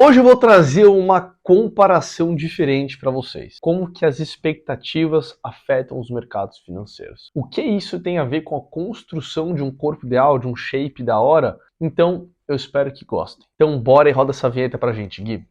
Hoje eu vou trazer uma comparação diferente para vocês. Como que as expectativas afetam os mercados financeiros. O que isso tem a ver com a construção de um corpo ideal, de um shape da hora? Então, eu espero que gostem. Então, bora e roda essa vinheta pra gente, Gui.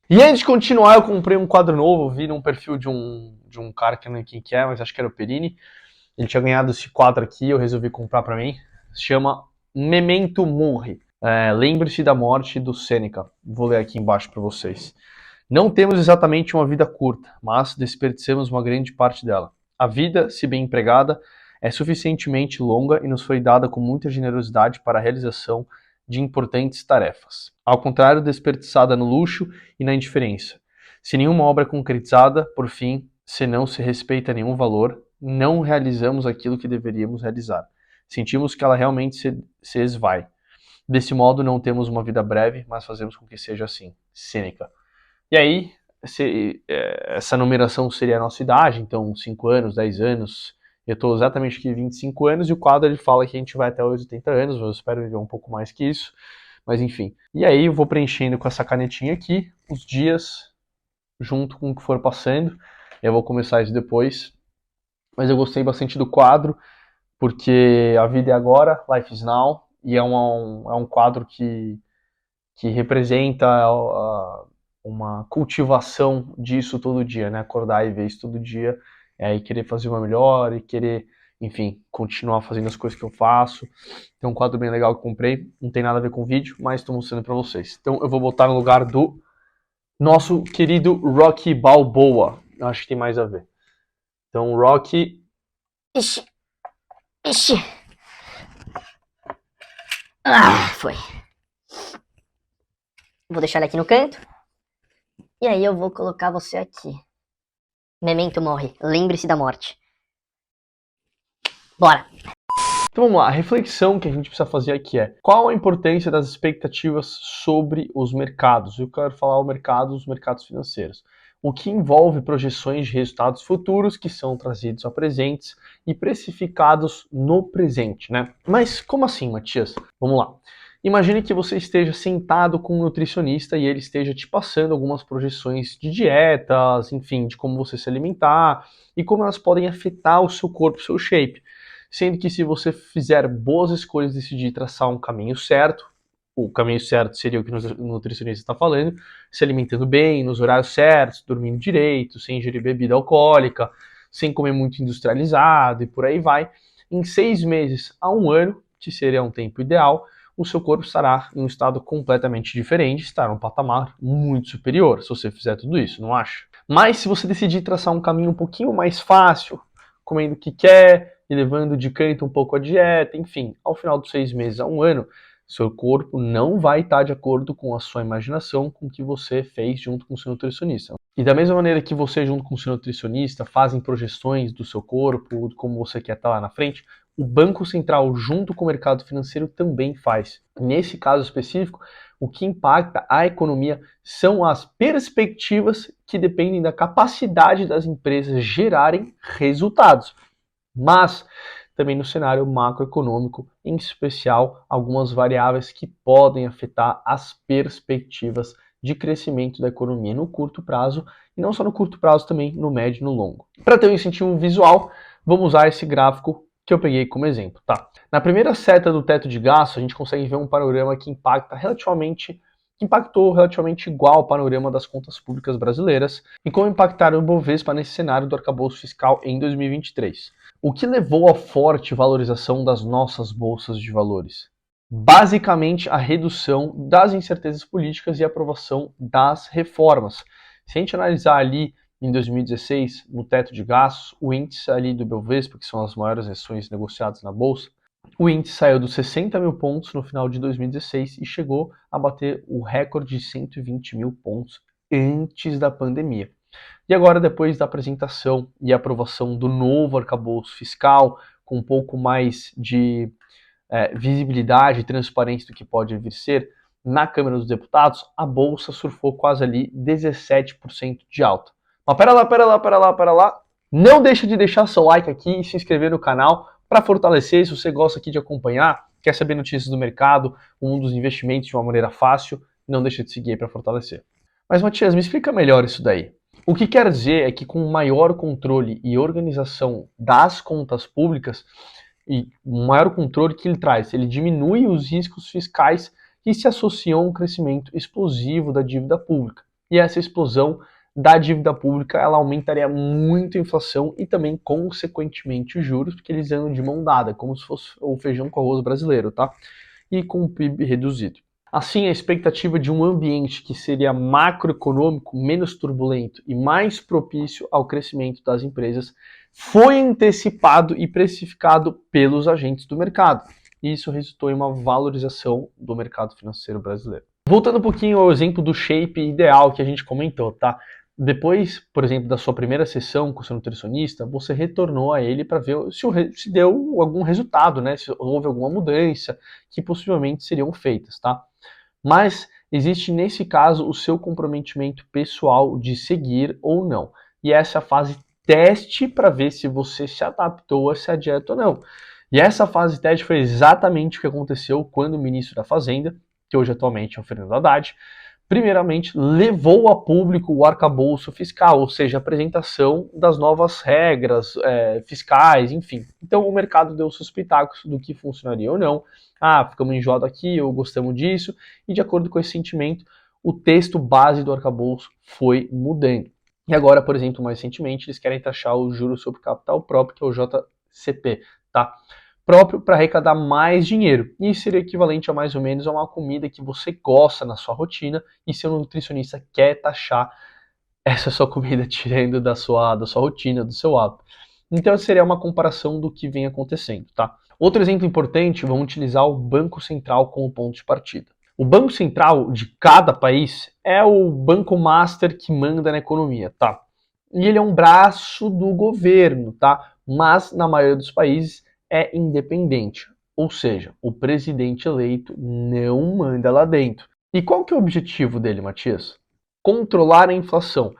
E antes de continuar, eu comprei um quadro novo, vi num perfil de um cara que eu não sei quem que é, mas acho que era o Perini. Ele tinha ganhado esse quadro aqui, eu resolvi comprar para mim. Se chama Memento Mori. Lembre-se da morte do Sêneca. Vou ler aqui embaixo para vocês. Não temos exatamente uma vida curta, mas desperdiçamos uma grande parte dela. A vida, se bem empregada, é suficientemente longa e nos foi dada com muita generosidade para a realização de importantes tarefas. Ao contrário, desperdiçada no luxo e na indiferença. Se nenhuma obra é concretizada, por fim, se não se respeita nenhum valor, não realizamos aquilo que deveríamos realizar. Sentimos que ela realmente se esvai. Desse modo, não temos uma vida breve, mas fazemos com que seja assim. Sêneca. E aí, essa numeração seria a nossa idade, então 5 anos, 10 anos. Eu estou exatamente aqui 25 anos e o quadro ele fala que a gente vai até os 80 anos, eu espero viver um pouco mais que isso, mas enfim. E aí eu vou preenchendo com essa canetinha aqui os dias junto com o que for passando. Eu vou começar isso depois, mas eu gostei bastante do quadro, porque a vida é agora, life is now, e é um quadro que representa uma cultivação disso todo dia, né? Acordar e ver isso todo dia, e querer fazer uma melhor, e querer, enfim, continuar fazendo as coisas que eu faço. Tem um quadro bem legal que eu comprei, não tem nada a ver com vídeo, mas estou mostrando para vocês. Então eu vou botar no lugar do nosso querido Rocky Balboa. Eu acho que tem mais a ver. Então, Rocky... Ixi, ixi. Foi. Vou deixar ele aqui no canto. E aí eu vou colocar você aqui. Memento Mori. Lembre-se da morte. Bora. Então vamos lá, a reflexão que a gente precisa fazer aqui é: qual a importância das expectativas sobre os mercados? Eu quero falar os mercados financeiros. O que envolve projeções de resultados futuros que são trazidos a presentes e precificados no presente, né? Mas como assim, Matias? Vamos lá. Imagine que você esteja sentado com um nutricionista e ele esteja te passando algumas projeções de dietas, enfim, de como você se alimentar e como elas podem afetar o seu corpo, o seu shape. Sendo que se você fizer boas escolhas e decidir traçar um caminho certo, o caminho certo seria o que o nutricionista está falando, se alimentando bem, nos horários certos, dormindo direito, sem ingerir bebida alcoólica, sem comer muito industrializado e por aí vai, em 6 meses a 1 ano, que seria um tempo ideal, o seu corpo estará em um estado completamente diferente, estará num patamar muito superior, se você fizer tudo isso, não acha? Mas se você decidir traçar um caminho um pouquinho mais fácil, comendo o que quer, e levando de canto um pouco a dieta, enfim, ao final dos 6 meses a 1 ano, seu corpo não vai estar de acordo com a sua imaginação, com o que você fez junto com o seu nutricionista. E da mesma maneira que você, junto com o seu nutricionista, fazem projeções do seu corpo, como você quer estar lá na frente, o Banco Central, junto com o mercado financeiro, também faz. Nesse caso específico, o que impacta a economia são as perspectivas que dependem da capacidade das empresas gerarem resultados. Mas também no cenário macroeconômico, em especial algumas variáveis que podem afetar as perspectivas de crescimento da economia no curto prazo, e não só no curto prazo, também no médio e no longo. Para ter um incentivo visual, vamos usar esse gráfico que eu peguei como exemplo, tá? Na primeira seta do teto de gasto, a gente consegue ver um panorama que impactou relativamente igual ao panorama das contas públicas brasileiras e como impactaram o Bovespa nesse cenário do arcabouço fiscal em 2023. O que levou à forte valorização das nossas bolsas de valores? Basicamente, a redução das incertezas políticas e a aprovação das reformas. Se a gente analisar ali em 2016, no teto de gastos, o índice ali do Bovespa, que são as maiores ações negociadas na bolsa, o índice saiu dos 60 mil pontos no final de 2016 e chegou a bater o recorde de 120 mil pontos antes da pandemia. E agora, depois da apresentação e aprovação do novo arcabouço fiscal, com um pouco mais de visibilidade e transparência do que pode vir ser, na Câmara dos Deputados, a Bolsa surfou quase ali 17% de alta. Mas pera lá. Não deixa de deixar seu like aqui e se inscrever no canal, Para fortalecer, se você gosta aqui de acompanhar, quer saber notícias do mercado, o mundo dos investimentos de uma maneira fácil, não deixa de seguir aí para fortalecer. Mas, Matias, me explica melhor isso daí. O que quer dizer é que com maior controle e organização das contas públicas, e o maior controle que ele traz, ele diminui os riscos fiscais que se associam a um crescimento explosivo da dívida pública. E essa explosão da dívida pública, ela aumentaria muito a inflação e também, consequentemente, os juros, porque eles andam de mão dada, como se fosse o feijão com arroz brasileiro, tá? E com o PIB reduzido. Assim, a expectativa de um ambiente que seria macroeconômico menos turbulento e mais propício ao crescimento das empresas foi antecipado e precificado pelos agentes do mercado. E isso resultou em uma valorização do mercado financeiro brasileiro. Voltando um pouquinho ao exemplo do shape ideal que a gente comentou, tá? Depois, por exemplo, da sua primeira sessão com o seu nutricionista, você retornou a ele para ver se deu algum resultado, né? Se houve alguma mudança que possivelmente seriam feitas, tá? Mas existe nesse caso o seu comprometimento pessoal de seguir ou não. E essa é a fase teste para ver se você se adaptou a essa dieta ou não. E essa fase teste foi exatamente o que aconteceu quando o ministro da Fazenda, que hoje atualmente é o Fernando Haddad, primeiramente levou a público o arcabouço fiscal, ou seja, a apresentação das novas regras fiscais, enfim. Então o mercado deu seus pitacos do que funcionaria ou não. Ah, ficamos enjoados aqui, ou gostamos disso, e de acordo com esse sentimento, o texto base do arcabouço foi mudando. E agora, por exemplo, mais recentemente, eles querem taxar o juros sobre capital próprio, que é o JCP, tá? Próprio para arrecadar mais dinheiro. Isso seria equivalente a mais ou menos a uma comida que você gosta na sua rotina e seu nutricionista quer taxar essa sua comida tirando da sua rotina, do seu hábito. Então seria uma comparação do que vem acontecendo, tá? Outro exemplo importante, vamos utilizar o Banco Central como ponto de partida. O Banco Central de cada país é o banco master que manda na economia, tá? E ele é um braço do governo, tá? Mas na maioria dos países é independente, ou seja, o presidente eleito não manda lá dentro. E qual que é o objetivo dele, Matias? Controlar a inflação.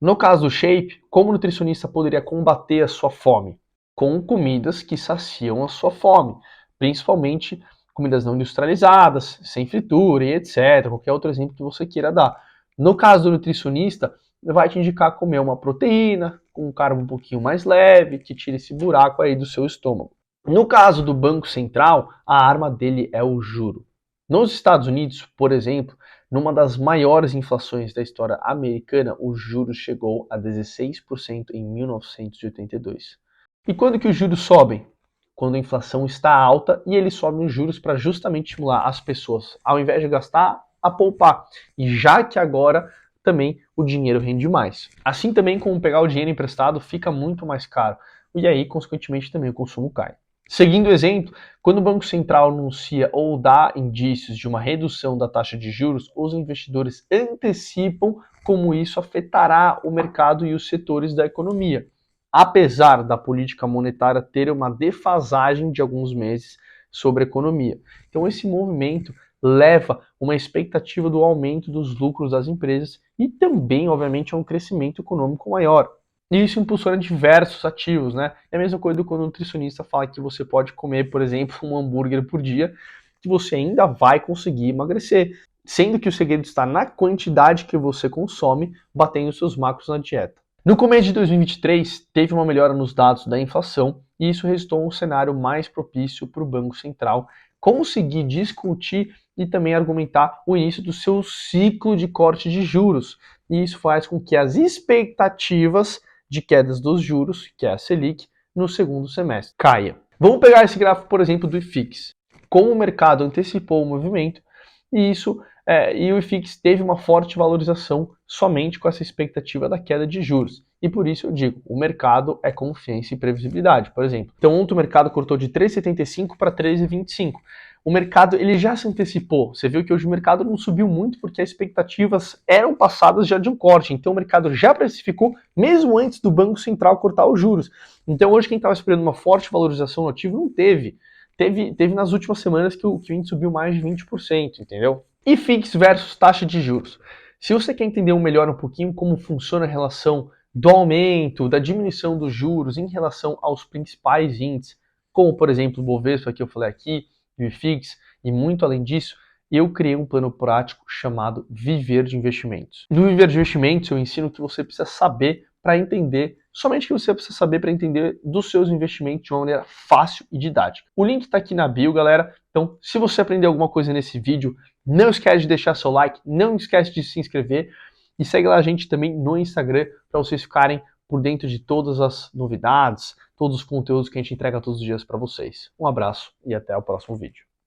No caso do shape, como o nutricionista poderia combater a sua fome? Com comidas que saciam a sua fome, principalmente comidas não industrializadas, sem fritura e etc. Qualquer outro exemplo que você queira dar. No caso do nutricionista, vai te indicar comer uma proteína com um carbo um pouquinho mais leve, que tire esse buraco aí do seu estômago. No caso do Banco Central, a arma dele é o juro. Nos Estados Unidos, por exemplo, numa das maiores inflações da história americana, o juro chegou a 16% em 1982. E quando que os juros sobem? Quando a inflação está alta e eles sobem os juros para justamente estimular as pessoas, ao invés de gastar, a poupar. E já que agora também o dinheiro rende mais. Assim também como pegar o dinheiro emprestado fica muito mais caro. E aí, consequentemente, também o consumo cai. Seguindo o exemplo, quando o Banco Central anuncia ou dá indícios de uma redução da taxa de juros, os investidores antecipam como isso afetará o mercado e os setores da economia, apesar da política monetária ter uma defasagem de alguns meses sobre a economia. Então esse movimento leva uma expectativa do aumento dos lucros das empresas e também, obviamente, a um crescimento econômico maior. E isso impulsiona diversos ativos, né? É a mesma coisa quando o nutricionista fala que você pode comer, por exemplo, um hambúrguer por dia, que você ainda vai conseguir emagrecer. Sendo que o segredo está na quantidade que você consome, batendo seus macros na dieta. No começo de 2023, teve uma melhora nos dados da inflação, e isso resultou em um cenário mais propício para o Banco Central conseguir discutir e também argumentar o início do seu ciclo de corte de juros. E isso faz com que as expectativas de quedas dos juros, que é a Selic, no segundo semestre, caia. Vamos pegar esse gráfico, por exemplo, do IFIX. Como o mercado antecipou o movimento, e o IFIX teve uma forte valorização somente com essa expectativa da queda de juros. E por isso eu digo, o mercado é confiança e previsibilidade, por exemplo. Então ontem o mercado cortou de 3,75 para 3,25. O mercado ele já se antecipou. Você viu que hoje o mercado não subiu muito porque as expectativas eram passadas já de um corte. Então o mercado já precificou mesmo antes do Banco Central cortar os juros. Então hoje quem estava esperando uma forte valorização no ativo não teve. Teve nas últimas semanas que o índice subiu mais de 20%, entendeu? IFIX versus taxa de juros. Se você quer entender melhor um pouquinho como funciona a relação do aumento, da diminuição dos juros em relação aos principais índices, como, por exemplo, o Bovespa, que eu falei aqui, o IFIX, e muito além disso, eu criei um plano prático chamado Viver de Investimentos. No Viver de Investimentos, eu ensino o que você precisa saber para entender, somente o que você precisa saber para entender dos seus investimentos de uma maneira fácil e didática. O link está aqui na bio, galera. Então, se você aprender alguma coisa nesse vídeo, não esquece de deixar seu like, não esquece de se inscrever e segue lá a gente também no Instagram para vocês ficarem por dentro de todas as novidades, todos os conteúdos que a gente entrega todos os dias para vocês. Um abraço e até o próximo vídeo.